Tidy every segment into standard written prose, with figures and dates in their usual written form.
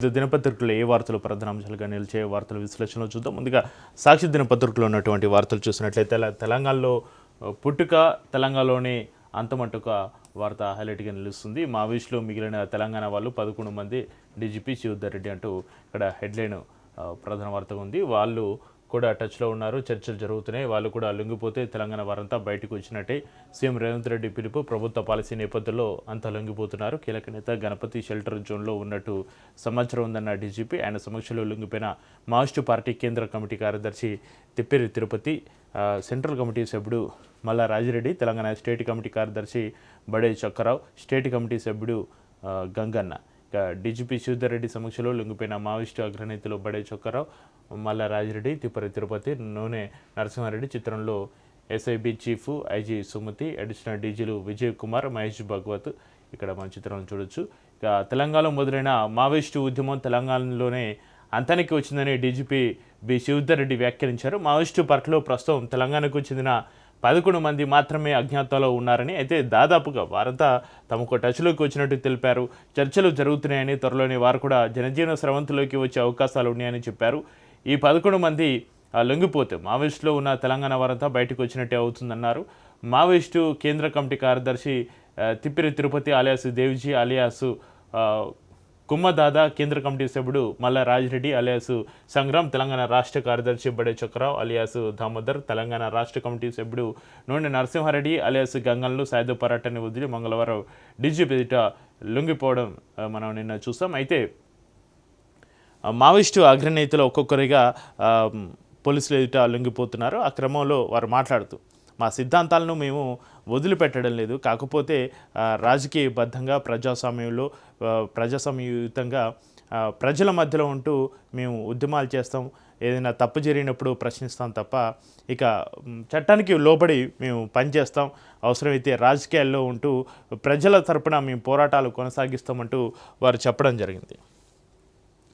దినపత్రికలో ఏ వార్తలు ప్రధానాంశాలుగా నిలిచే వార్తల విశ్లేషణలో చూద్దాం. ముందుగా సాక్షి దినపత్రికలో ఉన్నటువంటి వార్తలు చూసినట్లయితే తెలంగాణలో పుట్టుక, తెలంగాణలోని అంతమట్టుక వార్త హైలైట్గా నిలుస్తుంది. మావోయిస్టులు మిగిలిన తెలంగాణ వాళ్ళు 11 మంది డీజీపీ శివధర్ రెడ్డి అంటూ ఇక్కడ హెడ్లైన్ ప్రధాన వార్తగా ఉంది. వాళ్ళు కూడా టచ్లో ఉన్నారు, చర్చలు జరుగుతున్నాయి. వాళ్ళు కూడా లొంగిపోతే తెలంగాణ వారంతా బయటకు వచ్చినట్టే సీఎం రేవంత్ రెడ్డి పిలుపు. ప్రభుత్వ పాలసీ నేపథ్యంలో అంతా లొంగిపోతున్నారు. కీలక నేత గణపతి షెల్టర్ జోన్లో ఉన్నట్టు సమాచారం ఉందన్న డీజీపీ. ఆయన సమక్షంలో లొంగిపోయిన మావోయిస్టు పార్టీ కేంద్ర కమిటీ కార్యదర్శి తిప్పేరి తిరుపతి, సెంట్రల్ కమిటీ సభ్యుడు మల్లా రాజిరెడ్డి, తెలంగాణ స్టేట్ కమిటీ కార్యదర్శి బడే చక్కరావు, స్టేట్ కమిటీ సభ్యుడు గంగన్న. ఇక డీజీపీ శివధర్ రెడ్డి సమక్షంలో లొంగిపోయిన మావోయిస్టు అగ్రనేతలు బడే చక్కరావు, మల్లా రాజిరెడ్డి, తిప్పరి తిరుపతి, నూనె నరసింహారెడ్డి. చిత్రంలో SIB chief IG Sumathi, additional డీజీలు విజయ్ కుమార్, మహేష్ భగవత్ ఇక్కడ మన చిత్రంలో చూడొచ్చు. ఇక తెలంగాణలో మొదలైన మావోయిస్టు ఉద్యమం తెలంగాణలోనే అంతానికి వచ్చిందని డీజీపీ శివధర్ రెడ్డి వ్యాఖ్యానించారు. మావోయిస్టు పార్టీలో ప్రస్తుతం తెలంగాణకు చెందిన 11 మంది మాత్రమే అజ్ఞాతంలో ఉన్నారని, అయితే దాదాపుగా వారంతా తమకు టచ్లోకి వచ్చినట్టు తెలిపారు. చర్చలు జరుగుతున్నాయని, త్వరలోనే వారు కూడా జనజీవన స్రవంతిలోకి వచ్చే అవకాశాలు ఉన్నాయని చెప్పారు. ఈ 11 మంది లొంగిపోతే మావోయిస్టులో ఉన్న తెలంగాణ వారంతా బయటకు వచ్చినట్టే అవుతుందన్నారు. మావోయిస్టు కేంద్ర కమిటీ కార్యదర్శి తిప్పిరి తిరుపతి అలియాస్ దేవ్జీ అలియాసు కుమ్మదాదా, కేంద్ర కమిటీ సభ్యుడు మల్లా రాజిరెడ్డి అలియాసు సంగ్రామ్, తెలంగాణ రాష్ట్ర కార్యదర్శి బడే చక్రావ్ అలియాసు దామోదర్, తెలంగాణ రాష్ట్ర కమిటీ సభ్యుడు నూనె నరసింహారెడ్డి అలియాసు గంగన్లు సాయుధ పోరాటాన్ని వదిలి మంగళవారం డీజీపీ ఎదుట లొంగిపోవడం మనం నిన్న చూస్తాం. అయితే మావోయిస్టు అగ్రనేతలు ఒక్కొక్కరిగా పోలీసులు ఎదుట లొంగిపోతున్నారు. ఆ క్రమంలో వారు మాట్లాడుతూ, మా సిద్ధాంతాలను మేము వదిలిపెట్టడం లేదు, కాకపోతే రాజకీయబద్ధంగా ప్రజాస్వామ్యయుతంగా ప్రజల మధ్యలో ఉంటూ మేము ఉద్యమాలు చేస్తాం, ఏదైనా తప్పు జరిగినప్పుడు ప్రశ్నిస్తాం తప్ప ఇక చట్టానికి లోబడి మేము పనిచేస్తాం, అవసరమైతే రాజకీయాల్లో ఉంటూ ప్రజల తరపున మేము పోరాటాలు కొనసాగిస్తామంటూ వారు చెప్పడం జరిగింది.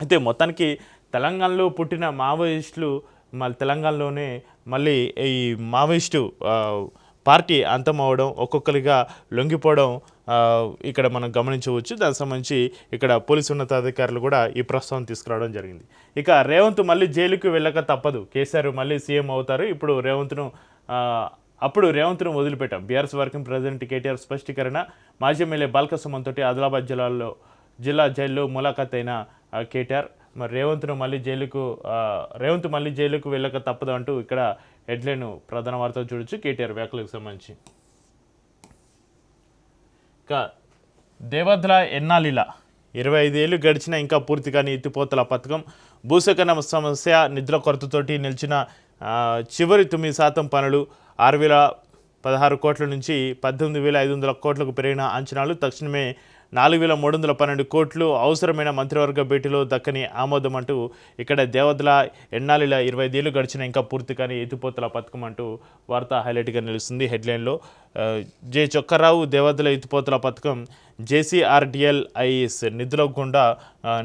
అయితే మొత్తానికి తెలంగాణలో పుట్టిన మావోయిస్టులు మళ్ళీ తెలంగాణలోనే మళ్ళీ ఈ మావోయిస్టు పార్టీ అంతం అవడం, ఒక్కొక్కరిగా లొంగిపోవడం ఇక్కడ మనం గమనించవచ్చు. దానికి సంబంధించి ఇక్కడ పోలీసు ఉన్నతాధికారులు కూడా ఈ ప్రస్తావన తీసుకురావడం జరిగింది. ఇక రేవంత్ మళ్ళీ జైలుకు వెళ్ళక తప్పదు, కేసీఆర్ మళ్ళీ సీఎం అవుతారు, అప్పుడు రేవంత్ను వదిలిపెట్టాం. బీఆర్ఎస్ వర్కింగ్ ప్రెసిడెంట్ కేటీఆర్ స్పష్టీకరణ. మాజీ ఎమ్మెల్యే బాల్క సుమన్తోటి ఆదిలాబాద్ జిల్లా జైల్లో ములాఖాత్ అయిన కేటీఆర్. మరి రేవంత్ మళ్ళీ జైలుకు వెళ్ళక తప్పదు అంటూ ఇక్కడ హెడ్లైన్ ప్రధాన వార్త చూడొచ్చు కేటీఆర్ వ్యాఖ్యలకు సంబంధించి. ఇక దేవద్ల ఎన్నాలిలా 25 ఏళ్ళు గడిచినా ఇంకా పూర్తి కాని ఎత్తిపోతల పథకం. భూసేకరణ సమస్య, నిధుల కొరతతోటి నిలిచిన చివరి 9% పనులు. 6,016 కోట్ల నుంచి 18,500 కోట్లకు పెరిగిన అంచనాలు. తక్షణమే 4,312 కోట్లు అవసరమైన మంత్రివర్గ భేటీలో దక్కని ఆమోదం అంటూ ఇక్కడ దేవద్ల ఎన్నాలిలా 25 ఏళ్ళు గడిచిన ఇంకా పూర్తి కానీ ఎత్తిపోతల పథకం అంటూ వార్త హైలైట్గా నిలుస్తుంది హెడ్లైన్లో. జె చొక్కరావు, దేవద్ల ఎత్తిపోతల పథకం JCRDLIS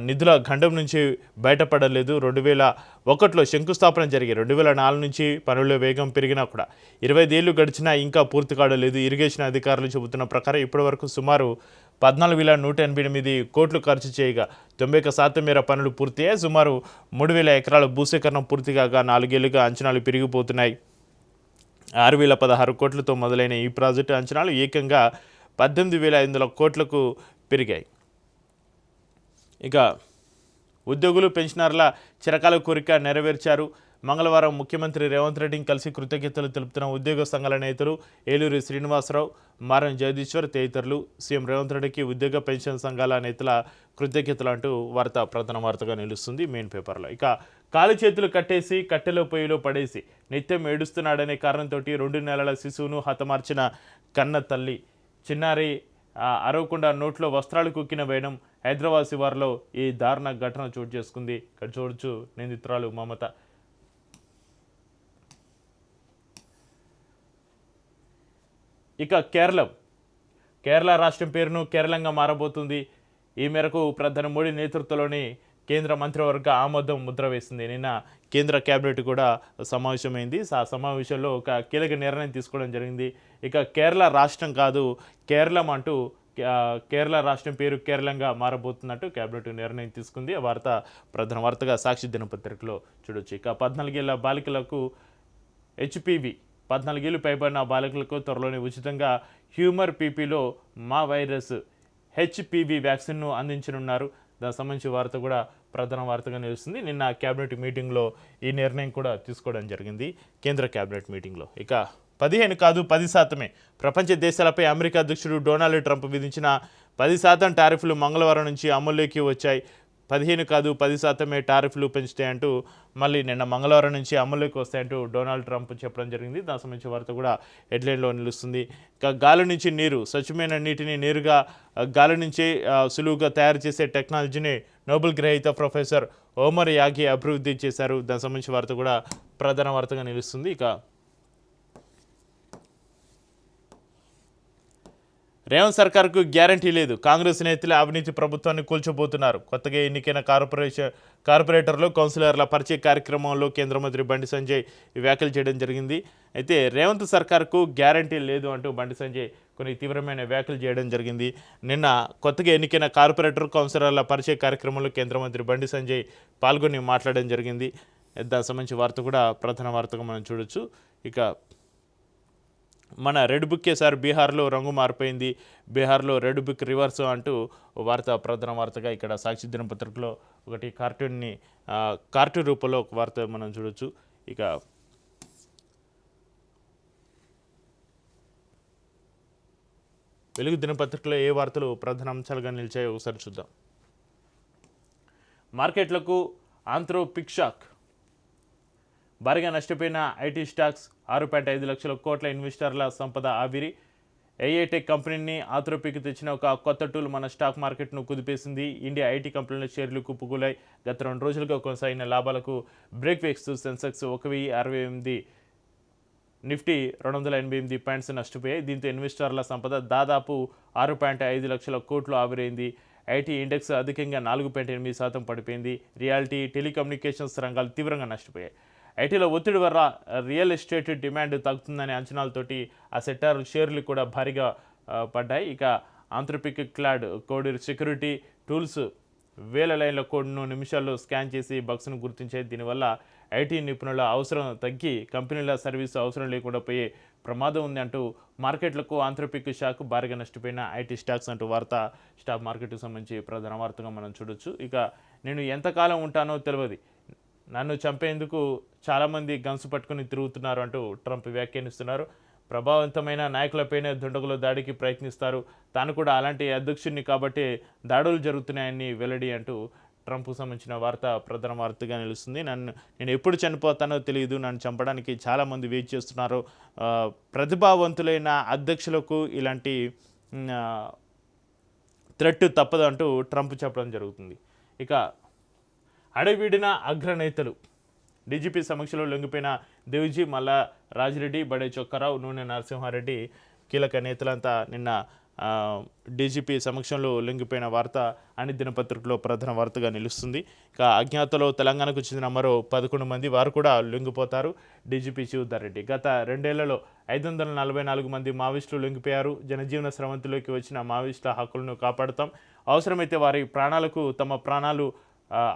నిధుల గండం నుంచి బయటపడలేదు. 2001లో శంకుస్థాపన జరిగి 2004 నుంచి పనుల వేగం పెరిగినా కూడా 25 ఏళ్ళు గడిచినా ఇంకా పూర్తి కావలేదు. ఇరిగేషన్ అధికారులు చెబుతున్న ప్రకారం ఇప్పటివరకు సుమారు 14,188 కోట్లు ఖర్చు చేయగా 90% మేర పనులు పూర్తయ్యాయి. సుమారు 3,000 ఎకరాల భూసేకరణ పూర్తి కాగా 4 ఏళ్లుగా అంచనాలు పెరిగిపోతున్నాయి. 6,016 కోట్లతో మొదలైన ఈ ప్రాజెక్టు అంచనాలు ఏకంగా 18,500 కోట్లకు పెరిగాయి. ఇక ఉద్యోగులు, పెన్షనర్ల చిరకాల కోరిక నెరవేర్చారు. మంగళవారం ముఖ్యమంత్రి రేవంత్ రెడ్డిని కలిసి కృతజ్ఞతలు తెలుపుతున్న ఉద్యోగ సంఘాల నేతలు ఏలూరి శ్రీనివాసరావు, మారం జగదీశ్వర్ తదితరులు. సీఎం రేవంత్ రెడ్డికి ఉద్యోగ పెన్షన్ సంఘాల నేతల కృతజ్ఞతలు అంటూ ప్రధాన వార్తగా నిలుస్తుంది మెయిన్ పేపర్లో. ఇక కాలు చేతులు కట్టేసి కట్టెలో పొయ్యిలో పడేసి నిత్యం ఏడుస్తున్నాడనే కారణంతో 2 నెలల శిశువును హతమార్చిన కన్న తల్లి. చిన్నారి అరవకుండా నోట్లో వస్త్రాలు కుక్కిన వేయడం. హైదరాబాద్ శివార్లో ఈ దారుణ ఘటన చోటు చేసుకుంది. ఇక్కడ చూడొచ్చు నిందితురాలు మమత. ఇక కేరళ రాష్ట్రం పేరును కేరళంగా మారబోతుంది. ఈ మేరకు ప్రధాని మోడీ నేతృత్వంలోని కేంద్ర మంత్రివర్గ ఆమోదం ముద్ర వేసింది. నిన్న కేంద్ర కేబినెట్ కూడా సమావేశమైంది. ఆ సమావేశంలో ఒక కీలక నిర్ణయం తీసుకోవడం జరిగింది. ఇక కేరళ రాష్ట్రం కాదు, కేరళం అంటూ కేరళ రాష్ట్రం పేరు కేరళంగా మారబోతున్నట్టు కేబినెట్ నిర్ణయం తీసుకుంది. ఆ వార్త ప్రధాన వార్తగా సాక్షి దినపత్రికలో చూడొచ్చు. ఇక 14 ఏళ్ల బాలికలకు హెచ్పివి 14 ఏళ్లు పైబడిన బాలికలకు త్వరలోనే ఉచితంగా హ్యూమర్ పీపీలో మా వైరస్ హెచ్పివి వ్యాక్సిన్ను అందించనున్నారు. దానికి సంబంధించి వార్త కూడా ప్రధాన వార్తగా నిలుస్తుంది. నిన్న కేబినెట్ మీటింగ్లో ఈ నిర్ణయం కూడా తీసుకోవడం జరిగింది. కేంద్ర కేబినెట్ మీటింగ్లో ఇక 15 కాదు 10% ప్రపంచ దేశాలపై అమెరికా అధ్యక్షుడు డొనాల్డ్ ట్రంప్ విధించిన 10% టారిఫ్లు మంగళవారం నుంచి అమల్లోకి వచ్చాయి. 15 కాదు 10% టారిఫ్లు పెంచుతాయంటూ మళ్ళీ నిన్న మంగళవారం నుంచి అమల్లోకి వస్తాయంటూ డొనాల్డ్ ట్రంప్ చెప్పడం జరిగింది. దానికి సంబంధించిన వార్త కూడా హెడ్లైన్లో నిలుస్తుంది. ఇక గాలి నుంచి నీరు, స్వచ్ఛమైన నీటిని నేరుగా గాలి నుంచి సులువుగా తయారు చేసే టెక్నాలజీని నోబెల్ గ్రహీత ప్రొఫెసర్ ఓమర్ యాగి అభివృద్ధి చేశారు. దానికి సంబంధించిన వార్త కూడా ప్రధాన వార్తగా నిలుస్తుంది. ఇక రేవంత్ సర్కార్కు గ్యారంటీ లేదు, కాంగ్రెస్ నేతలు అవినీతి ప్రభుత్వాన్ని కూల్చోబోతున్నారు. కొత్తగా ఎన్నికైన కార్పొరేటర్లు కౌన్సిలర్ల పరిచయ కార్యక్రమంలో కేంద్ర మంత్రి బండి సంజయ్ వ్యాఖ్యలు చేయడం జరిగింది. అయితే రేవంత్ సర్కార్కు గ్యారంటీ లేదు అంటూ బండి సంజయ్ కొన్ని తీవ్రమైన వ్యాఖ్యలు చేయడం జరిగింది. నిన్న కొత్తగా ఎన్నికైన కార్పొరేటర్ కౌన్సిలర్ల పరిచయ కార్యక్రమంలో కేంద్ర మంత్రి బండి సంజయ్ పాల్గొని మాట్లాడడం జరిగింది. దానికి సంబంధించి వార్త కూడా ప్రధాన వార్తగా మనం చూడొచ్చు. ఇక మన రెడ్ బుక్కే సార్ బీహార్లో రంగు మారిపోయింది, బీహార్లో రెడ్ బుక్ రివర్స్ అంటూ వార్త ప్రధాన వార్తగా ఇక్కడ సాక్షి దినపత్రికలో ఒకటి కార్టూన్ రూపంలో ఒక వార్త మనం చూడొచ్చు. ఇక వెలుగు దినపత్రికలో ఏ వార్తలు ప్రధాన అంశాలుగా నిలిచాయో ఒకసారి చూద్దాం. మార్కెట్లకు ఆంథ్రోపిక్ షాక్, భారీగా నష్టపోయిన ఐటీ స్టాక్స్, 6.5 లక్షల కోట్ల ఇన్వెస్టర్ల సంపద ఆవిరి. ఏఐటెక్ కంపెనీని ఆంథ్రోపిక్ తెచ్చిన ఒక కొత్త టూల్ మన స్టాక్ మార్కెట్ను కుదిపేసింది. ఇండియా ఐటీ కంపెనీల షేర్లు కుప్పకూలాయి. గత 2 రోజులుగా కొనసాగిన లాభాలకు బ్రేక్ వేస్తూ సెన్సెక్స్ 1068, నిఫ్టీ 288 పాయింట్స్ నష్టపోయాయి. దీంతో ఇన్వెస్టర్ల సంపద దాదాపు 6.5 లక్షల కోట్లు ఆవిరైంది. ఐటీ ఇండెక్స్ అధికంగా 4.8% పడిపోయింది. రియాలిటీ, టెలికమ్యూనికేషన్స్ రంగాలు తీవ్రంగా నష్టపోయాయి. ఐటీలో ఒత్తిడి వల్ల రియల్ ఎస్టేట్ డిమాండ్ తగ్గుతుందనే అంచనాలతోటి ఆ సెక్టార్ షేర్లు కూడా భారీగా పడ్డాయి. ఇక Anthropic Claude code security tools వేల లైన్ల కోడ్ను నిమిషాల్లో స్కాన్ చేసి బగ్స్ను గుర్తించాయి. దీనివల్ల ఐటీ నిపుణుల అవసరం తగ్గి కంపెనీల సర్వీసు అవసరం లేకుండా పోయే ప్రమాదం ఉంది అంటూ మార్కెట్లకు ఆంథ్రోపిక్ షాక్, భారీగా నష్టపోయిన ఐటీ స్టాక్స్ అంటూ వార్త స్టాక్ మార్కెట్కి సంబంధించి ప్రధాన వార్తగా మనం చూడొచ్చు. ఇక నేను ఎంతకాలం ఉంటానో తెలియదు, నన్ను చంపేందుకు చాలామంది గన్స్ పట్టుకుని తిరుగుతున్నారు అంటూ ట్రంప్ వ్యాఖ్యానిస్తున్నారు. ప్రభావవంతమైన నాయకులపైనే దుండగులు దాడికి ప్రయత్నిస్తారు, తాను కూడా అలాంటి అధ్యక్షుడిని కాబట్టి దాడులు జరుగుతున్నాయని వెల్లడి అంటూ ట్రంప్కు సంబంధించిన వార్త ప్రధాన వార్తగా నిలుస్తుంది. నేను ఎప్పుడు చనిపోతానో తెలియదు, నన్ను చంపడానికి చాలామంది వెయిట్ చేస్తున్నారు, ప్రతిభావంతులైన అధ్యక్షులకు ఇలాంటి థ్రెట్ తప్పదు అంటూ ట్రంప్ చెప్పడం జరుగుతుంది. ఇక అడవిడిన అగ్రనేతలు, డీజీపీ సమక్షంలో లొంగిపోయిన దేవ్జీ, మల్లా రాజిరెడ్డి, బడే చొక్కారావు, నూనె నరసింహారెడ్డి కీలక నేతలంతా నిన్న డీజీపీ సమక్షంలో లొంగిపోయిన వార్త అన్ని దినపత్రికలో ప్రధాన వార్తగా నిలుస్తుంది. ఇక అజ్ఞాతలో తెలంగాణకు చెందిన మరో 11 మంది వారు కూడా లొంగిపోతారు. డీజీపీ శివధర్ రెడ్డి, గత 2 ఏళ్లలో 544 మంది మావోయిస్టులు లొంగిపోయారు. జనజీవన స్రవంతిలోకి వచ్చిన మావోయిస్టుల హక్కులను కాపాడుతాం, అవసరమైతే వారి ప్రాణాలకు తమ ప్రాణాలు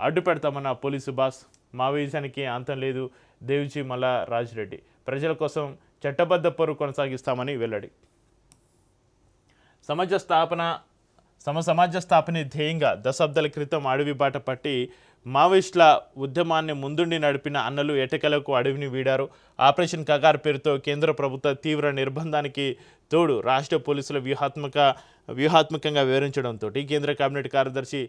అడ్డు పెడతామన్న పోలీసు బాస్. మావోయిజానికి అంతం లేదు, దేవ్జీ, మల్లా రాజిరెడ్డి. ప్రజల కోసం చట్టబద్ధ పోరు కొనసాగిస్తామని వెల్లడి. సమాజ స్థాపన ధ్యేయంగా దశాబ్దాల క్రితం అడవి బాట పట్టి మావోయిస్టుల ఉద్యమాన్ని ముందుండి నడిపిన అన్నలు ఎటకెలకు అడవిని వీడారు. ఆపరేషన్ కగార్ పేరుతో కేంద్ర ప్రభుత్వ తీవ్ర నిర్బంధానికి తోడు రాష్ట్ర పోలీసుల వ్యూహాత్మకంగా వివరించడంతో కేంద్ర కేబినెట్ కార్యదర్శి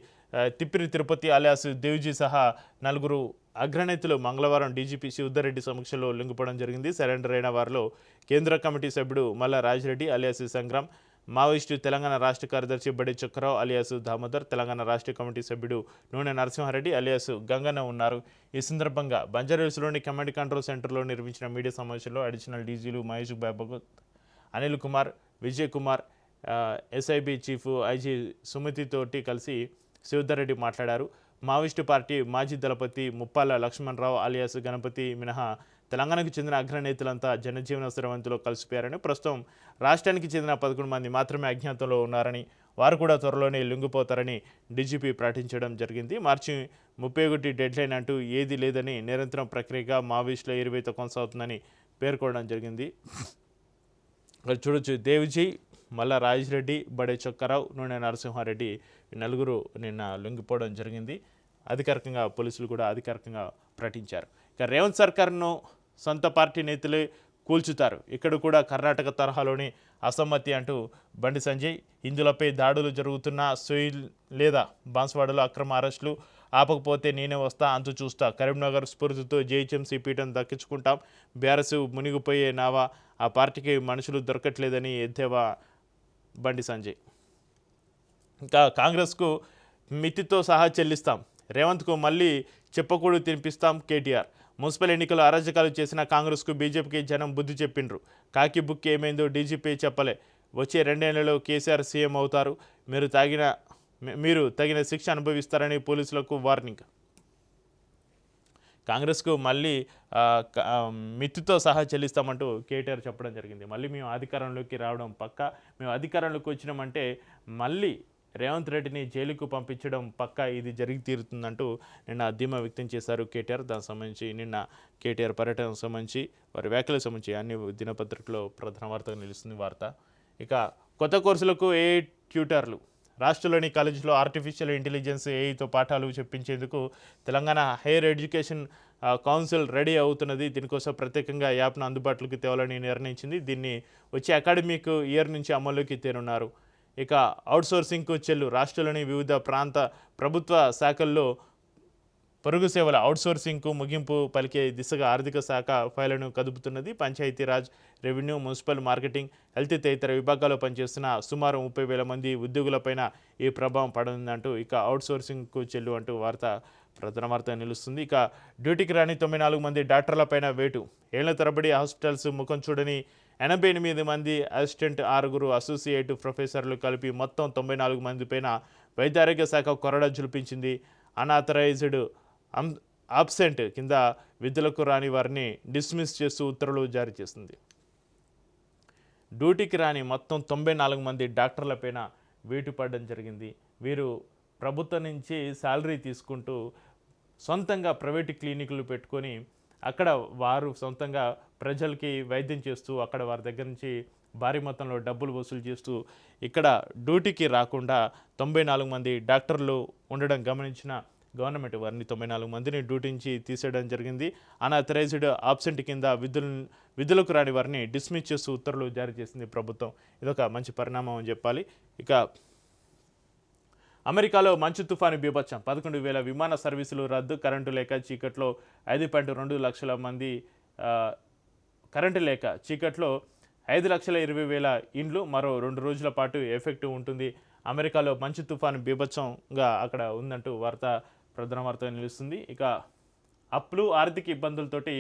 తిప్పిరి తిరుపతి అలియాస్ దేవ్జీ సహా 4 అగ్రనేతలు మంగళవారం డీజీపీ శివధర్ రెడ్డి సమక్షంలో లొంగిపోవడం జరిగింది. సరెండర్ అయిన వారిలో కేంద్ర కమిటీ సభ్యుడు మల్లా రాజిరెడ్డి అలియాస్ సంగ్రామ్, మావోయిస్టు తెలంగాణ రాష్ట్ర కార్యదర్శి బడి చక్రరావు అలియాస్ దామోదర్, తెలంగాణ రాష్ట్ర కమిటీ సభ్యుడు నూనె నరసింహారెడ్డి అలియాస్ గంగన్న ఉన్నారు. ఈ సందర్భంగా బంజారాహిల్స్లోని కమాండ్ కంట్రోల్ సెంటర్లో నిర్వహించిన మీడియా సమావేశంలో అడిషనల్ డీజీలు Mahesh Babu, Anil Kumar, Vijay Kumar, SIB chief IG సుమతితోటి కలిసి శివధర్ రెడ్డి మాట్లాడారు. మావోయిస్టు పార్టీ మాజీ దళపతి ముప్పాల లక్ష్మణరావు అలియాస్ గణపతి మినహా తెలంగాణకు చెందిన అగ్రనేతలంతా జనజీవన స్రవంతిలో కలిసిపోయారని, ప్రస్తుతం రాష్ట్రానికి చెందిన 11 మంది మాత్రమే అజ్ఞాతంలో ఉన్నారని, వారు కూడా త్వరలోనే లొంగిపోతారని డీజీపీ ప్రకటించడం జరిగింది. మార్చి 31 డెడ్లైన్ అంటూ ఏదీ లేదని, నిరంతరం ప్రక్రియగా మావోయిస్టుల ఏరివేత కొనసాగుతుందని పేర్కొనడం జరిగింది. చూడొచ్చు, దేవిజీ, మల్లా రాజరెడ్డి, బడే చొక్కారావు, నూనె నరసింహారెడ్డి ఈ నలుగురు నిన్న లొంగిపోవడం జరిగింది. అధికారికంగా పోలీసులు కూడా అధికారికంగా ప్రకటించారు. ఇక రేవంత్ సర్కార్ను సొంత పార్టీ నేతలే కూల్చుతారు, ఇక్కడ కూడా కర్ణాటక తరహాలోని అసమ్మతి అంటూ బండి సంజయ్. హిందువులపై దాడులు జరుగుతున్న సోయిల్ లేదా బాన్స్వాడలో అక్రమ అరెస్టులు ఆపకపోతే నేనే వస్తా, అంతు చూస్తా, కరీంనగర్ స్ఫూర్తితో జేహెచ్ఎంసీ పీఠం దక్కించుకుంటాం, బీఆర్ఎస్ మునిగిపోయే నావా, ఆ పార్టీకి మనుషులు దొరకట్లేదని ఎద్దేవా బండి సంజయ్. ఇంకా కాంగ్రెస్కు మితితో సహా చెల్లిస్తాం, రేవంత్కు మళ్ళీ చెప్పకూడదు తినిపిస్తాం కేటీఆర్. మున్సిపల్ ఎన్నికలు అరాజకాలు చేసిన కాంగ్రెస్కు బీజేపీకి జనం బుద్ధి చెప్పిండ్రు, కాకి బుక్ ఏమైందో డీజీపీ చెప్పలే, వచ్చే 2 ఏళ్లలో కేసీఆర్ సీఎం అవుతారు, మీరు తగిన శిక్ష అనుభవిస్తారని పోలీసులకు వార్నింగ్. కాంగ్రెస్కు మళ్ళీ మిత్తితో సహా చెల్లిస్తామంటూ కేటీఆర్ చెప్పడం జరిగింది. మళ్ళీ మేము అధికారంలోకి రావడం పక్కా, మేము అధికారంలోకి వచ్చినామంటే మళ్ళీ రేవంత్ రెడ్డిని జైలుకు పంపించడం పక్కా, ఇది జరిగి తీరుతుందంటూ నిన్న ధీమా వ్యక్తం చేశారు కేటీఆర్. దానికి సంబంధించి నిన్న కేటీఆర్ పర్యటనకు సంబంధించి, వారి వ్యాఖ్యలకు సంబంధించి అన్ని దినపత్రికలో ప్రధాన వార్తగా నిలుస్తుంది వార్త. ఇక కొత్త కోర్సులకు ఏఐ ట్యూటర్లు, రాష్ట్రంలోని కాలేజీలో ఆర్టిఫిషియల్ ఇంటెలిజెన్స్ ఏఐతో పాఠాలు చెప్పించేందుకు Telangana higher education council ready అవుతున్నది. దీనికోసం ప్రత్యేకంగా యాప్ను అందుబాటులోకి తేవాలని నిర్ణయించింది. దీన్ని వచ్చే అకాడమిక్ ఇయర్ నుంచి అమల్లోకి తేనున్నారు. ఇక అవుట్సోర్సింగ్కు చెల్లు, రాష్ట్రంలోని వివిధ ప్రాంత ప్రభుత్వ శాఖల్లో పొరుగు సేవల అవుట్సోర్సింగ్కు ముగింపు పలికే దిశగా ఆర్థిక శాఖ ఫైళ్లను కదుపుతున్నది. Panchayati Raj, revenue, municipal, marketing, health తదితర విభాగాల్లో పనిచేస్తున్న సుమారు 30,000 మంది ఉద్యోగులపైన ఈ ప్రభావం పడుతుందంటూ ఇక అవుట్సోర్సింగ్కు చెల్లు అంటూ ప్రధాన వార్త నిలుస్తుంది. ఇక డ్యూటీకి రాని 94 మంది డాక్టర్లపైన వేటు, ఏళ్ల తరబడి హాస్పిటల్స్ ముఖం చూడని 88 మంది అసిస్టెంట్, 6 అసోసియేట్ ప్రొఫెసర్లు కలిపి మొత్తం 94 మంది పైన వైద్యారోగ్య శాఖ కొరడా జులిపించింది. అన్ఆథరైజ్డ్ ఆబ్సెంట్ కింద విధులకు రాని వారిని డిస్మిస్ చేస్తూ ఉత్తర్వులు జారీ చేసింది. డ్యూటీకి రాని మొత్తం 94 మంది డాక్టర్లపైన వేటు పడడం జరిగింది. వీరు ప్రభుత్వం నుంచి శాలరీ తీసుకుంటూ సొంతంగా ప్రైవేటు క్లినిక్లు పెట్టుకొని అక్కడ వారు సొంతంగా ప్రజలకి వైద్యం చేస్తూ అక్కడ వారి దగ్గర నుంచి భారీ మొత్తంలో డబ్బులు వసూలు చేస్తూ ఇక్కడ డ్యూటీకి రాకుండా 94 మంది డాక్టర్లు ఉండడం గమనించిన గవర్నమెంట్ వారిని 94 మందిని డ్యూటీ నుంచి తీసేయడం జరిగింది. అన్ఆథరైజ్డ్ ఆబ్సెంట్ కింద విధులకు రాని వారిని డిస్మిస్ చేస్తూ ఉత్తర్వులు జారీ చేసింది ప్రభుత్వం. ఇదొక మంచి పరిణామం అని చెప్పాలి. ఇక అమెరికాలో మంచు తుఫాను బీభత్సం, 11,000 విమాన సర్వీసులు రద్దు, కరెంటు లేక చీకట్లో 5.2 లక్షల మంది కరెంటు లేక చీకట్లో 5,20,000 ఇండ్లు మరో 2 రోజుల పాటు ఎఫెక్ట్ ఉంటుంది. అమెరికాలో మంచు తుఫాను బీభత్సంగా అక్కడ ఉందంటూ ప్రధాన వార్త నిలుస్తుంది. ఇక అప్పులు, ఆర్థిక ఇబ్బందులతోటి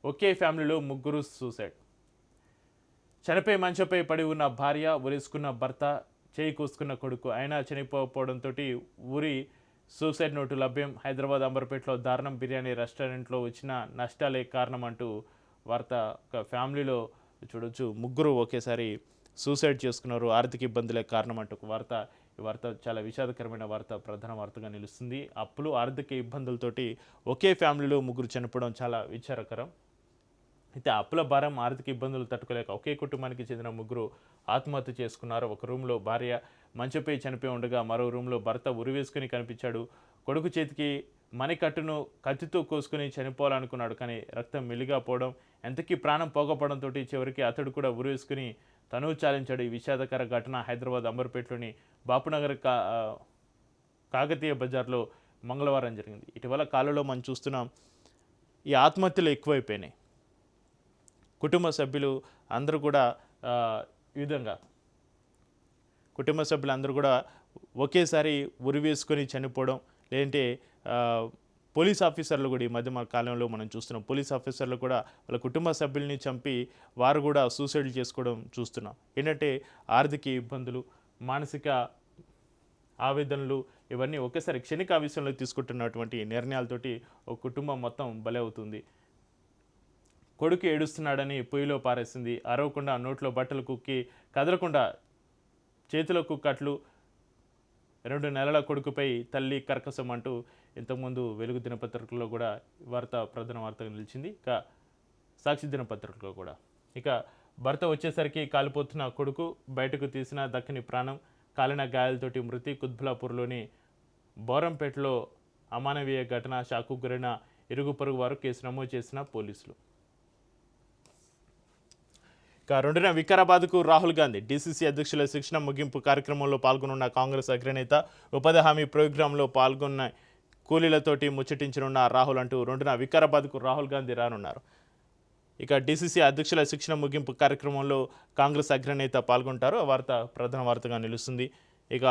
ఒకే ఫ్యామిలీలో 3 సూసైడ్, చనిపోయి మంచంపై పడి ఉన్న భార్య, ఉరేసుకున్న భర్త, చేయి కోసుకున్న కొడుకు, అయినా చనిపోవడంతో ఊరి సూసైడ్ నోటు లభ్యం. హైదరాబాద్ అంబర్పేటలో దారుణం, బిర్యానీ రెస్టారెంట్లో వచ్చిన నష్టాలే కారణం అంటూ వార్త. ఒక ఫ్యామిలీలో చూడొచ్చు 3 ఒకేసారి సూసైడ్ చేసుకున్నారు, ఆర్థిక ఇబ్బందులే కారణం అంటూ ఒక వార్త. ఈ వార్త చాలా విషాదకరమైన వార్త, ప్రధాన వార్తగా నిలుస్తుంది. అప్పులు, ఆర్థిక ఇబ్బందులతోటి ఒకే ఫ్యామిలీలో 3 చనిపోవడం చాలా విచారకరం. అయితే అప్పుల భారం, ఆర్థిక ఇబ్బందులు తట్టుకోలేక ఒకే కుటుంబానికి చెందిన 3 ఆత్మహత్య చేసుకున్నారు. ఒక రూమ్లో భార్య మంచంపై చనిపోయి ఉండగా మరో రూమ్లో భర్త ఉరివేసుకుని కనిపించాడు. కొడుకు చేతికి మణికట్టును కత్తితో కోసుకుని చనిపోవాలనుకున్నాడు, కానీ రక్తం మెల్లిగా పోవడం, ఎంతకీ ప్రాణం పోగపడంతో చివరికి అతడు కూడా ఉరివేసుకుని తను చాలించాడు. ఈ విషాదకర ఘటన హైదరాబాద్ అంబర్పేటలోని బాపునగర్ కాకతీయ బజార్లో మంగళవారం జరిగింది. ఇటీవల కాలంలో మనం చూస్తున్నాం ఈ ఆత్మహత్యలు ఎక్కువైపోయినాయి. కుటుంబ సభ్యులు అందరూ కూడా ఈ విధంగా కుటుంబ సభ్యులందరూ కూడా ఒకేసారి ఉరివేసుకొని చనిపోవడం, లేదంటే పోలీస్ ఆఫీసర్లు కూడా ఈ మధ్య కాలంలో మనం చూస్తున్నాం. పోలీస్ ఆఫీసర్లు కూడా వాళ్ళ కుటుంబ సభ్యుల్ని చంపి వారు కూడా సూసైడ్ చేసుకోవడం చూస్తున్నాం. ఏంటంటే ఆర్థిక ఇబ్బందులు, మానసిక ఆవేదనలు ఇవన్నీ ఒకేసారి క్షణిక ఆవేశంలో తీసుకుంటున్నటువంటి నిర్ణయాలతోటి ఒక కుటుంబం మొత్తం బలవుతుంది. కొడుకు ఏడుస్తున్నాడని పొయ్యిలో పారేసింది. అరవకుండా నోట్లో బట్టలు కుక్కి కదలకుండా చేతులకు కట్లు 2 నెలల కొడుకుపై తల్లి కర్కశం అంటూ ఇంతకుముందు వెలుగు దినపత్రికలో కూడా ప్రధాన వార్తగా నిలిచింది. ఇక సాక్షి దినపత్రికలో కూడా ఇక భర్త వచ్చేసరికి కాలిపోతున్న కొడుకు బయటకు తీసిన దక్కని ప్రాణం, కాలిన గాయాలతోటి మృతి. కుత్బులాపూర్లోని బౌరంపేటలో అమానవీయ ఘటన, షాకు గురైన ఇరుగు పొరుగు వారు కేసు నమోదు చేసిన పోలీసులు. ఇక 2న వికారాబాద్కు రాహుల్ గాంధీ డీసీసీ అధ్యక్షుల శిక్షణ ముగింపు కార్యక్రమంలో పాల్గొనున్న కాంగ్రెస్ అగ్రనేత. ఉపాధి హామీ ప్రోగ్రాంలో పాల్గొన్న కూలీలతోటి ముచ్చటించనున్న రాహుల్ అంటూ 2న వికారాబాద్కు రాహుల్ గాంధీ రానున్నారు. ఇక డీసీసీ అధ్యక్షుల శిక్షణ ముగింపు కార్యక్రమంలో కాంగ్రెస్ అగ్రనేత పాల్గొంటారు. ఆ వార్త ప్రధాన వార్తగా నిలుస్తుంది. ఇక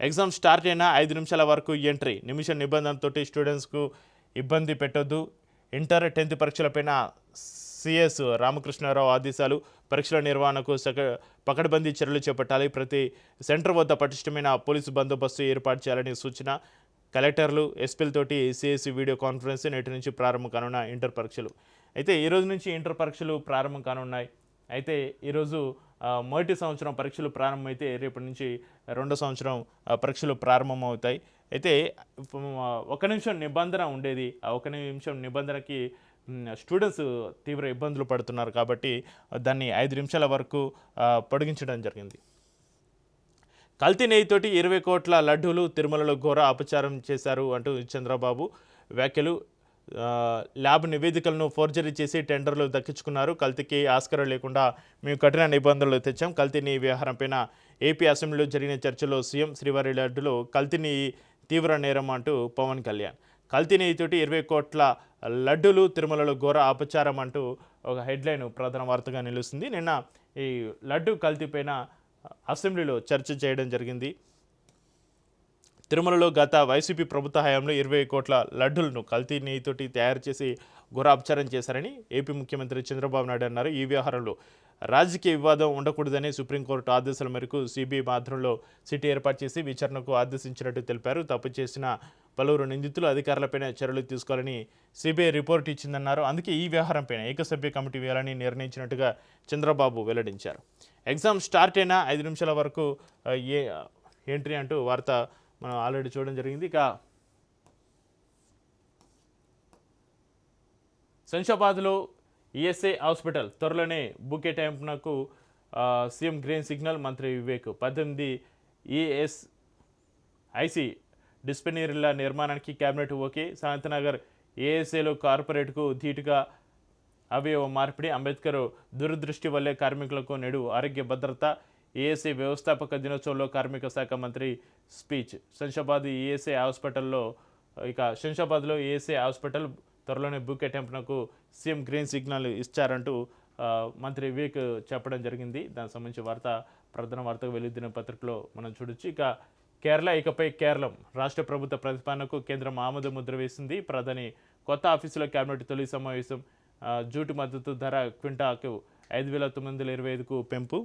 ఎగ్జామ్ స్టార్ట్ అయిన 5 నిమిషాల వరకు ఎంట్రీ, నిమిషం నిబంధనతోటి స్టూడెంట్స్కు ఇబ్బంది పెట్టొద్దు. ఇంటర్ 10th పరీక్షలపైన సిఎస్ రామకృష్ణారావు ఆదేశాలు. పరీక్షల నిర్వహణకు పకడ్బందీ చర్యలు చేపట్టాలి. ప్రతి సెంటర్ వద్ద పటిష్టమైన పోలీసు బందోబస్తు ఏర్పాటు చేయాలని సూచన. కలెక్టర్లు, ఎస్పీలతోటి సిఎస్సి వీడియో కాన్ఫరెన్స్. నేటి నుంచి ప్రారంభం కానున్న ఇంటర్ పరీక్షలు. అయితే ఈరోజు నుంచి ఇంటర్ పరీక్షలు ప్రారంభం కానున్నాయి. అయితే ఈరోజు మొదటి సంవత్సరం పరీక్షలు ప్రారంభమైతే రేపటి నుంచి 2వ సంవత్సరం పరీక్షలు ప్రారంభమవుతాయి. అయితే 1 నిమిషం నిబంధన ఉండేది. ఆ 1 నిమిషం నిబంధనకి స్టూడెంట్స్ తీవ్ర ఇబ్బందులు పడుతున్నారు కాబట్టి దాన్ని 5 నిమిషాల వరకు పొడిగించడం జరిగింది. కల్తీ నెయ్యితోటి 20 కోట్ల లడ్డూలు తిరుమలలో ఘోర అపచారం చేశారు అంటూ చంద్రబాబు వ్యాఖ్యలు. ల్యాబ్ నివేదికలను ఫోర్జరీ చేసి టెండర్లు దక్కించుకున్నారు. కల్తీకి ఆస్కారం లేకుండా మేము కఠిన నిబంధనలు తెచ్చాం. కల్తీ నెయ్యి వ్యవహారంపైన ఏపీ అసెంబ్లీలో జరిగిన చర్చలో సీఎం. శ్రీవారి లడ్డులో కల్తీ నెయ్యి తీవ్ర నేరం అంటూ పవన్ కళ్యాణ్. కల్తీ నెయ్యితోటి 20 కోట్ల లడ్డూలు తిరుమలలో ఘోర అపచారం అంటూ ఒక హెడ్లైన్ ప్రధాన వార్తగా నిలుస్తుంది. నిన్న ఈ లడ్డు కల్తీ పైన అసెంబ్లీలో చర్చ చేయడం జరిగింది. తిరుమలలో గత వైసీపీ ప్రభుత్వ హయాంలో 20 కోట్ల లడ్డూలను కల్తీ నెయ్యితోటి తయారు చేసి ఘోర అపచారం చేశారని ఏపీ ముఖ్యమంత్రి చంద్రబాబు నాయుడు అన్నారు. ఈ వ్యవహారంలో రాజకీయ వివాదం ఉండకూడదని సుప్రీంకోర్టు ఆదేశాల మేరకు సిబిఐ ఆధ్వర్యంలో సిట్ ఏర్పాటు చేసి విచారణకు ఆదేశించినట్టు తెలిపారు. తప్పు చేసిన పలువురు నిందితులు, అధికారులపైన చర్యలు తీసుకోవాలని సిబిఐ రిపోర్ట్ ఇచ్చిందన్నారు. అందుకే ఈ వ్యవహారంపైన ఏకసభ్య కమిటీ వేయాలని నిర్ణయించినట్టుగా చంద్రబాబు వెల్లడించారు. ఎగ్జామ్ స్టార్ట్ అయిన 5 నిమిషాల వరకు ఎంట్రీ అంటూ వార్త మనం ఆల్రెడీ చూడడం జరిగింది. ఇక శంషాబాద్లో ఈఎస్ఐ హాస్పిటల్ త్వరలోనే బుకే టైంపునకు సీఎం గ్రీన్ సిగ్నల్. మంత్రి వివేక్. 18 ఈఎస్ఐసి డిస్పెనరీల నిర్మాణానికి కేబినెట్ ఓకే. శాంతినగర్ ఏఎస్ఐలో కార్పొరేట్కు ధీటుగా అవయవ మార్పిడి. అంబేద్కర్ దురదృష్టి వల్లే కార్మికులకు నేడు ఆరోగ్య భద్రత. ఏఎస్ఐ వ్యవస్థాపక దినోత్సవంలో కార్మిక శాఖ మంత్రి స్పీచ్. శంషాబాద్లో ఏఎస్ఐ హాస్పిటల్ త్వరలోనే బుక్ అటెంప్ట్నకు సీఎం గ్రీన్ సిగ్నల్ ఇచ్చారంటూ మంత్రి వివేక్ చెప్పడం జరిగింది. దానికి సంబంధించి వార్త ప్రధాన వార్తకు వెలుగు దినపత్రికలో మనం చూడొచ్చు. ఇక కేరళ ఇకపై కేరళం రాష్ట్ర ప్రభుత్వ ప్రతిపాదనకు కేంద్రం ఆమోద ముద్ర వేసింది. ప్రధాని కొత్త ఆఫీసులో కేబినెట్ తొలి సమావేశం. జూటు మద్దతు ధర క్వింటాకు 5,925కు పెంపు.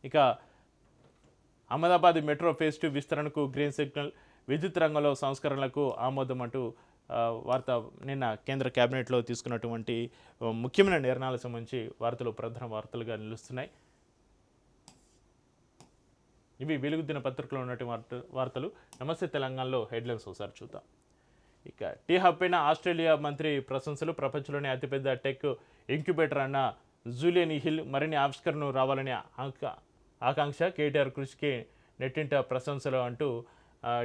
ఇక అహ్మదాబాద్ మెట్రో ఫేజ్ 2 విస్తరణకు గ్రీన్ సిగ్నల్. విద్యుత్ రంగంలో సంస్కరణలకు ఆమోదం అంటూ వార్త నిన్న కేంద్ర కేబినెట్లో తీసుకున్నటువంటి ముఖ్యమైన నిర్ణయాలకు సంబంధించి వార్తలు ప్రధాన వార్తలుగా నిలుస్తున్నాయి. ఇవి వెలుగు దిన పత్రికలో ఉన్నటువంటి వార్తలు. నమస్తే తెలంగాణలో హెడ్లైన్స్ ఒకసారి చూద్దాం. ఇక టీ హబ్ పైన ఆస్ట్రేలియా మంత్రి ప్రశంసలు. ప్రపంచంలోనే అతిపెద్ద టెక్ ఇంక్యుబేటర్ అన్న జూలియన్ హిల్ మరిన్ని ఆవిష్కరణలు రావాలని ఆకాంక్ష. కేటీఆర్ కృషికి నెట్టింట ప్రశంసలు అంటూ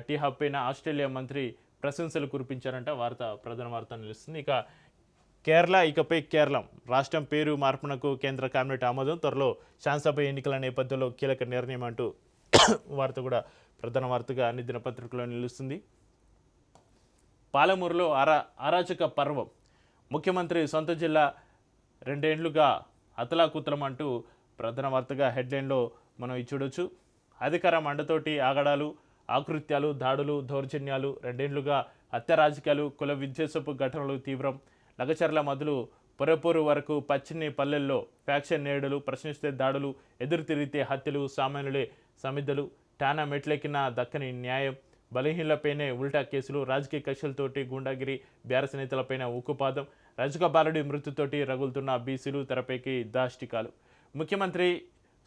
టీ హబ్ పైన ఆస్ట్రేలియా మంత్రి ప్రశంసలు కురిపించారంట. వార్త ప్రధాన వార్త నిలుస్తుంది. ఇక కేరళ ఇకపై కేరళం రాష్ట్రం పేరు మార్పునకు కేంద్ర కేబినెట్ ఆమోదం. త్వరలో శాసనసభ ఎన్నికల నేపథ్యంలో కీలక నిర్ణయం అంటూ వార్త కూడా ప్రధాన వార్తగా అన్ని దినపత్రికల్లో నిలుస్తుంది. పాలమూరులో అరాచక పర్వం. ముఖ్యమంత్రి సొంత జిల్లా 2 ఏళ్లుగా అతలాకుతలం అంటూ ప్రధాన వార్తగా హెడ్లైన్లో మనం చూడొచ్చు. అధికారం అండతోటి ఆగడాలు, ఆకృత్యాలు, దాడులు, దౌర్జన్యాలు, 2 ఏళ్లుగా హత్య రాజకీయాలు, కుల విద్వేషపు ఘటనలు తీవ్రం. లగచర్ల మొదలు పొరపూరు వరకు పచ్చిని పల్లెల్లో ఫ్యాక్షన్ నేడులు, ప్రశ్నిస్తే దాడులు, ఎదురు తిరిగితే హత్యలు, సామాన్యులే సమిద్దలు. టానా మెట్లెక్కిన దక్కని న్యాయం. బలహీనలపైనే ఉల్టా కేసులు, రాజకీయ కక్షలతోటి గూండాగిరి, బీఆర్ఎస్ నేతలపైన ఉక్కుపాదం, రజక బాలుడి మృతితోటి రగులుతున్న బీసీలు, తెరపైకి దాష్టికాలు. ముఖ్యమంత్రి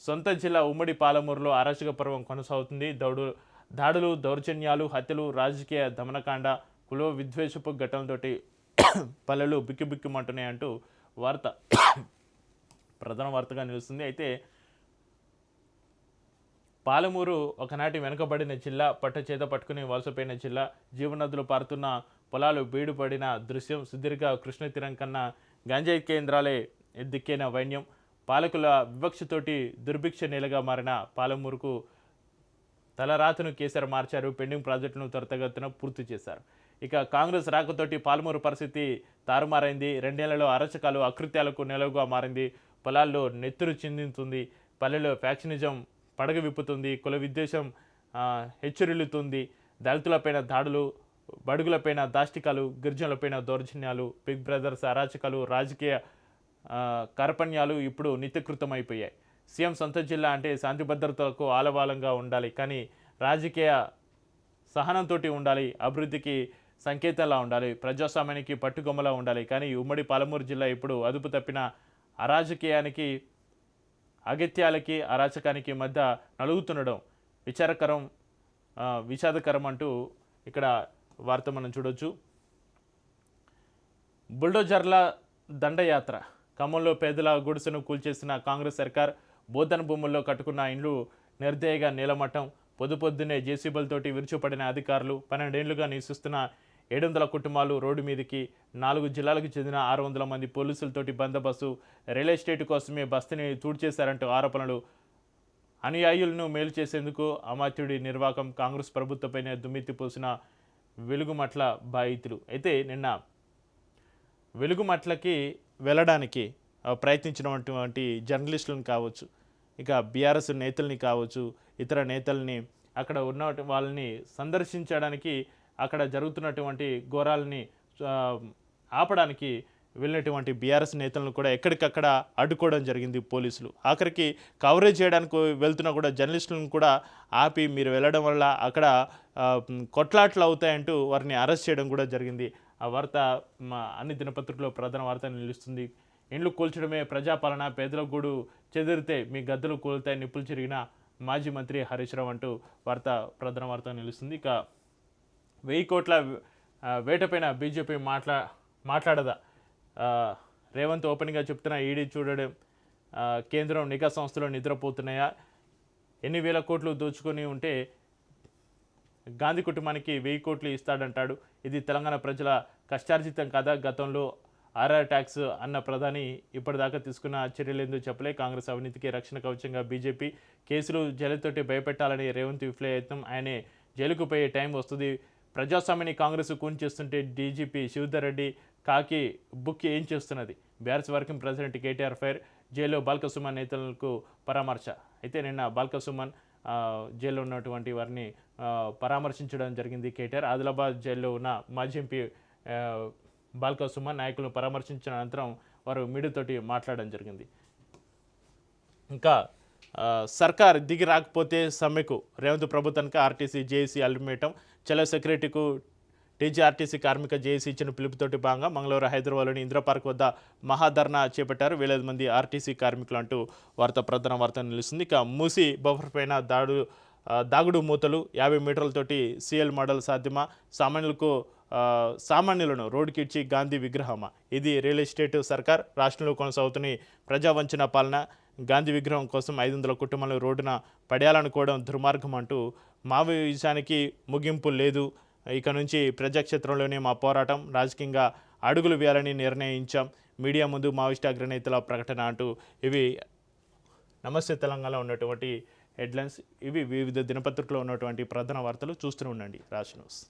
సొంత జిల్లా ఉమ్మడి పాలమూరులో అరాచక పర్వం కొనసాగుతుంది. దాడులు, దౌర్జన్యాలు, హత్యలు, రాజకీయ దమనకాండ, కుల విద్వేషపు ఘటనలతోటి పల్లెలు బిక్కిబిక్కిమంటున్నాయంటూ వార్త ప్రధాన వార్తగా నిలుస్తుంది. అయితే పాలమూరు ఒకనాటి వెనుకబడిన జిల్లా, పట్టచేత పట్టుకుని వలసపోయిన జిల్లా, జీవనదులు పారుతున్న పొలాలు బీడుపడిన దృశ్యం, సుదీర్ఘ కృష్ణతీరం కన్నా గంజాయి కేంద్రాలే దిక్కైన వైన్యం, పాలకుల వివక్షతోటి దుర్భిక్ష నేలగా మారిన పాలమూరుకు తలరాతను కేసీఆర్ మార్చారు. పెండింగ్ ప్రాజెక్టును త్వరితగతిన పూర్తి చేశారు. ఇక కాంగ్రెస్ రాకతోటి పాలమూరు పరిస్థితి తారుమారైంది. 2 నెలల్లో అరచకాలు, అకృత్యాలకు నెలవుగా మారింది. పొలాల్లో నెత్తురు చిందింతుంది. పల్లెలో ఫ్యాక్షనిజం పడగ విప్పుతుంది. కుల విద్వేషం హెచ్చరిల్లుతుంది. దళితులపైన దాడులు, బడుగులపైన దాష్టికాలు, గిరిజనులపైన దౌర్జన్యాలు, బిగ్ బ్రదర్స్ అరాచకాలు, రాజకీయ కార్పణ్యాలు ఇప్పుడు నిత్యకృతమైపోయాయి. సీఎం సొంత జిల్లా అంటే శాంతి భద్రతలకు ఆలవాలంగా ఉండాలి, కానీ రాజకీయ సహనంతో ఉండాలి, అభివృద్ధికి సంకేతంలా ఉండాలి, ప్రజాస్వామ్యానికి పట్టుకొమ్మలా ఉండాలి. కానీ ఉమ్మడి పాలమూరు జిల్లా ఇప్పుడు అదుపు తప్పిన అరాజకీయానికి, అగత్యాలకి, అరాచకానికి మధ్య నలుగుతుండడం విషాదకరం అంటూ ఇక్కడ వార్త మనం చూడొచ్చు. బుల్డోజర్ల దండయాత్ర. ఖమ్మంలో పేదల గుడిసెను కూల్చేసిన కాంగ్రెస్ సర్కార్, బోధన భూముల్లో కట్టుకున్న ఇండ్లు నిర్దయగా నీలమట్టం, పొద్దున్నే జేసీబీలతోటి విరుచుపడిన అధికారులు, 12 ఏళ్లుగా నివసిస్తున్న 700 కుటుంబాలు రోడ్డు మీదకి, 4 జిల్లాలకు చెందిన 600 మంది పోలీసులతోటి బందోబస్తు, రియల్ ఎస్టేట్ కోసమే బస్తీని తూడ్చేశారంటూ ఆరోపణలు. అనుయాయులను మేలు చేసేందుకు అమాత్యుడి నిర్వాకం, కాంగ్రెస్ ప్రభుత్వంపైనే దుమ్మెత్తి పోసిన వెలుగుమట్ల బాధితులు. అయితే నిన్న వెలుగుమట్లకి వెళ్ళడానికి ప్రయత్నించినటువంటి జర్నలిస్టులను కావచ్చు, ఇక బీఆర్ఎస్ నేతల్ని కావచ్చు, ఇతర నేతల్ని, అక్కడ ఉన్న వాళ్ళని సందర్శించడానికి, అక్కడ జరుగుతున్నటువంటి ఘోరాలని ఆపడానికి వెళ్ళినటువంటి బీఆర్ఎస్ నేతలను కూడా ఎక్కడికక్కడ అడ్డుకోవడం జరిగింది పోలీసులు. ఆఖరికి కవరేజ్ చేయడానికి వెళ్తున్నా కూడా జర్నలిస్టులను కూడా ఆపి, మీరు వెళ్ళడం వల్ల అక్కడ కొట్లాట్లు అవుతాయంటూ వారిని అరెస్ట్ చేయడం కూడా జరిగింది. ఆ వార్త అన్ని దినపత్రికల్లో ప్రధాన వార్త నిలుస్తుంది. ఇండ్లు కూల్చడమే ప్రజాపాలన, పేదల గూడు చెదిరితే మీ గద్దలు కూలుతాయి, నిప్పులు చెరిగిన మాజీ మంత్రి హరీష్ రావు అంటూ వార్త ప్రధాన వార్త నిలుస్తుంది. ఇక 1000 కోట్ల వేటపైన బీజేపీ మాట్లాడదా? రేవంత్ ఓపెన్గా చెప్తున్న ఈడీ చూడడం, కేంద్రం నిఘా సంస్థలు నిద్రపోతున్నాయా? ఎన్ని వేల కోట్లు దోచుకొని ఉంటే గాంధీ కుటుంబానికి 1000 కోట్లు ఇస్తాడంటాడు. ఇది తెలంగాణ ప్రజల కష్టార్జితం కాదా? గతంలో ఆర్ఆర్ ట్యాక్స్ అన్న ప్రధాని ఇప్పటిదాకా తీసుకున్న చర్యలేందో చెప్పలే. కాంగ్రెస్ అవినీతికి రక్షణ కవచంగా బీజేపీ, కేసులు జైలుతోటి భయపెట్టాలని రేవంత్ విఫలయత్నం. ఆయనే జైలుకు పోయే టైం వస్తుంది. ప్రజాస్వామ్యాన్ని కాంగ్రెస్ కూని చేస్తుంటే డీజీపీ శివధర్ రెడ్డి కాకి బుక్ ఏం చేస్తున్నది? BRS working president KTR fire, జైల్లో బాల్క సుమన్ నేతలకు పరామర్శ. అయితే నిన్న బాల్క సుమన్ జైల్లో ఉన్నటువంటి వారిని పరామర్శించడం జరిగింది కేటీఆర్. ఆదిలాబాద్ జైల్లో ఉన్న మాజీ ఎంపీ బాల్క సుమన్ నాయకులను పరామర్శించిన అనంతరం వారు మీడియాతోటి మాట్లాడడం జరిగింది. ఇంకా సర్కార్ దిగి రాకపోతే సమ్మెకు రేవంత్ ప్రభుత్వానికి ఆర్టీసీ జేఏసీ అల్టిమేటం. చలో సెక్రటరీకు టీజీఆర్టీసీ కార్మిక జేఏసీ ఇచ్చిన పిలుపుతోటి భాగంగా మంగళవారం హైదరాబాద్లోని ఇందిరా పార్క్ వద్ద మహాధర్నా చేపట్టారు. 1000 మంది ఆర్టీసీ కార్మికులు అంటూ ప్రధాన వార్త నిలుస్తుంది. ఇక మూసి బఫర్ పైన దాగుడు మూతలు, 50 మీటర్లతోటి సిఎల్ మోడల్ సాధ్యమా? సామాన్యులను రోడ్డుకిడ్చి గాంధీ విగ్రహమా? ఇది రియల్ ఎస్టేట్ సర్కార్. రాష్ట్రంలో కొనసాగుతున్న ప్రజావంచన పాలన. గాంధీ విగ్రహం కోసం 500 కుటుంబాలను రోడ్డున పడేయాలనుకోవడం దుర్మార్గం అంటూ మావోయిజానికి ముగింపు లేదు. ఇక నుంచి ప్రజాక్షేత్రంలోనే మా పోరాటం, రాజకీయంగా అడుగులు వేయాలని నిర్ణయించాం. మీడియా ముందు మావోయిస్టు అగ్రనేతల ప్రకటన అంటూ ఇవి నమస్తే తెలంగాణలో ఉన్నటువంటి హెడ్లైన్స్. ఇవి వివిధ దినపత్రికలో ఉన్నటువంటి ప్రధాన వార్తలు. చూస్తూనే ఉండండి రాజ్ న్యూస్.